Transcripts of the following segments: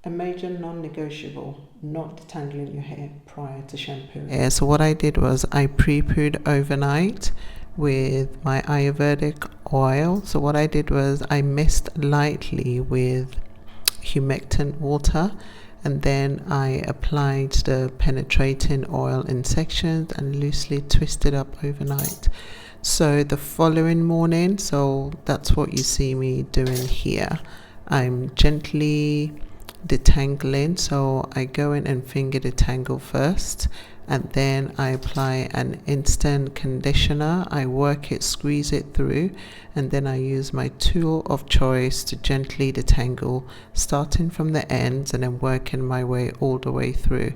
A major non-negotiable, not detangling your hair prior to shampooing. Yeah, so what I did was I pre-pooed overnight with my Ayurvedic oil. So what I did was I mixed lightly with humectant water, and then I applied the penetrating oil in sections and loosely twisted up overnight. So the following morning, so that's what you see me doing here, I'm gently detangling. So I go in and finger detangle first, and then I apply an instant conditioner. I work it, squeeze it through, and then I use my tool of choice to gently detangle, starting from the ends and then working my way all the way through.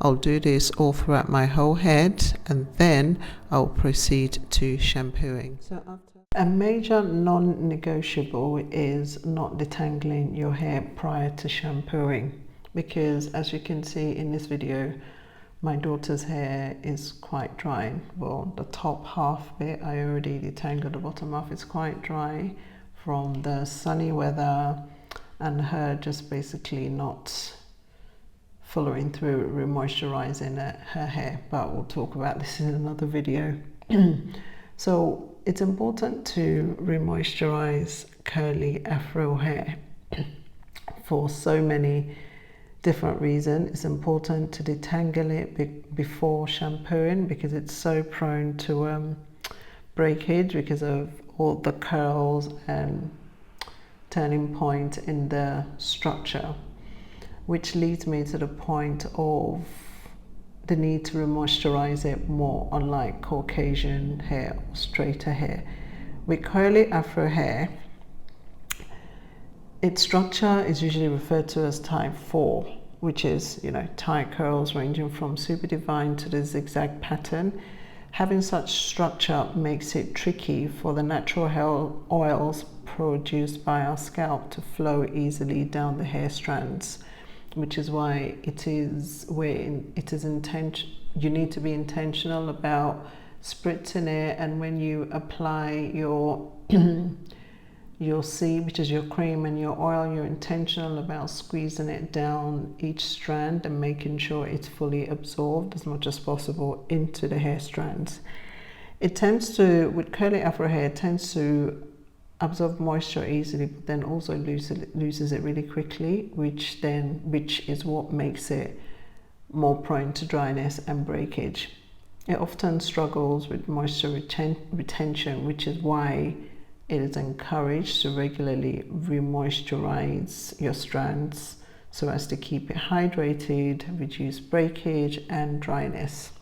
I'll do this all throughout my whole head, and then I'll proceed to shampooing. So after a major non-negotiable is not detangling your hair prior to shampooing, because as you can see in this video, my daughter's hair is quite dry. Well, the top half bit I already detangled, the bottom half is quite dry from the sunny weather and her just basically not following through remoisturizing her hair, but we'll talk about this in another video. So it's important to remoisturize curly afro hair for so many different reasons. It's important to detangle it before shampooing because it's so prone to breakage because of all the curls and turning point in the structure, which leads me to the point of the need to remoisturize it more, unlike Caucasian hair or straighter hair. With curly afro hair, its structure is usually referred to as type 4, which is, tight curls ranging from super divine to the zigzag pattern. Having such structure makes it tricky for the natural hair oils produced by our scalp to flow easily down the hair strands, which is why you need to be intentional about spritzing it, and when you apply your C, which is your cream, and your oil, you're intentional about squeezing it down each strand and making sure it's fully absorbed as much as possible into the hair strands. It tends to, with curly afro hair, it tends to absorb moisture easily, but then also loses it really quickly, which is what makes it more prone to dryness and breakage. It often struggles with moisture retention, which is why it is encouraged to regularly remoisturize your strands so as to keep it hydrated, reduce breakage and dryness.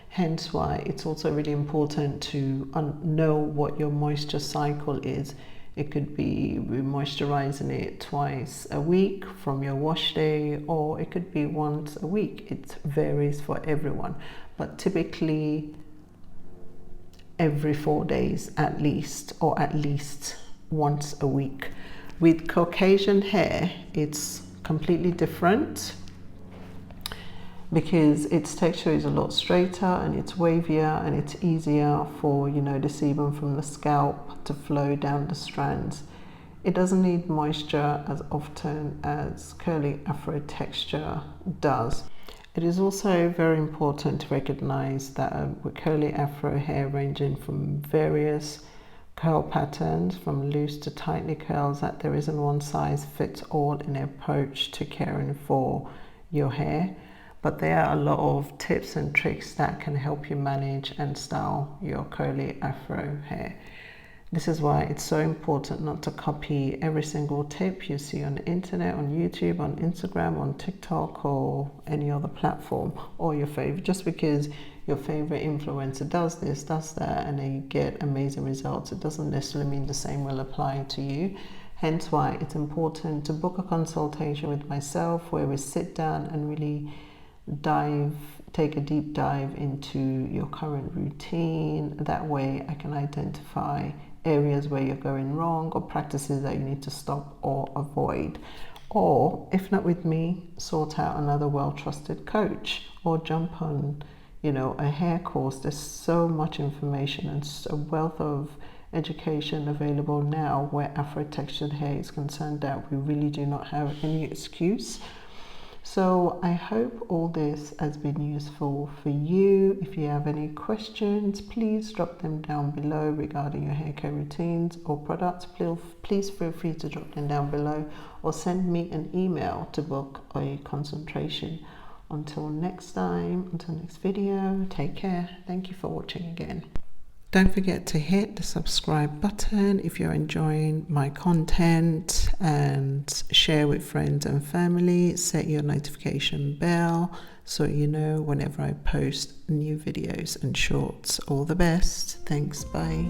Hence why it's also really important to know what your moisture cycle is. It could be remoisturizing it twice a week from your wash day, or it could be once a week. It varies for everyone, but typically every 4 days at least, or at least once a week. With Caucasian hair, it's completely different because its texture is a lot straighter and it's wavier, and it's easier for the sebum from the scalp to flow down the strands. It doesn't need moisture as often as curly afro texture does. It is also very important to recognize that with curly afro hair ranging from various curl patterns, from loose to tightly curls, that there isn't one size fits all in the approach to caring for your hair. But there are a lot of tips and tricks that can help you manage and style your curly afro hair. This is why it's so important not to copy every single tip you see on the internet, on YouTube, on Instagram, on TikTok, or any other platform, or your favorite. Just because your favorite influencer does this, does that, and they get amazing results, it doesn't necessarily mean the same will apply to you. Hence why it's important to book a consultation with myself where we sit down and really take a deep dive into your current routine. That way I can identify areas where you're going wrong or practices that you need to stop or avoid. Or if not with me, sort out another well-trusted coach, or jump on a hair course. There's so much information and a wealth of education available now where Afro textured hair is concerned that we really do not have any excuse. So I hope all this has been useful for you. If you have any questions, please drop them down below regarding your hair care routines or products. Please feel free to drop them down below or send me an email to book a consultation. Until next time, until next video, take care. Thank you for watching again. Don't forget to hit the subscribe button if you're enjoying my content, and share with friends and family. Set your notification bell so you know whenever I post new videos and shorts. All the best. Thanks. Bye.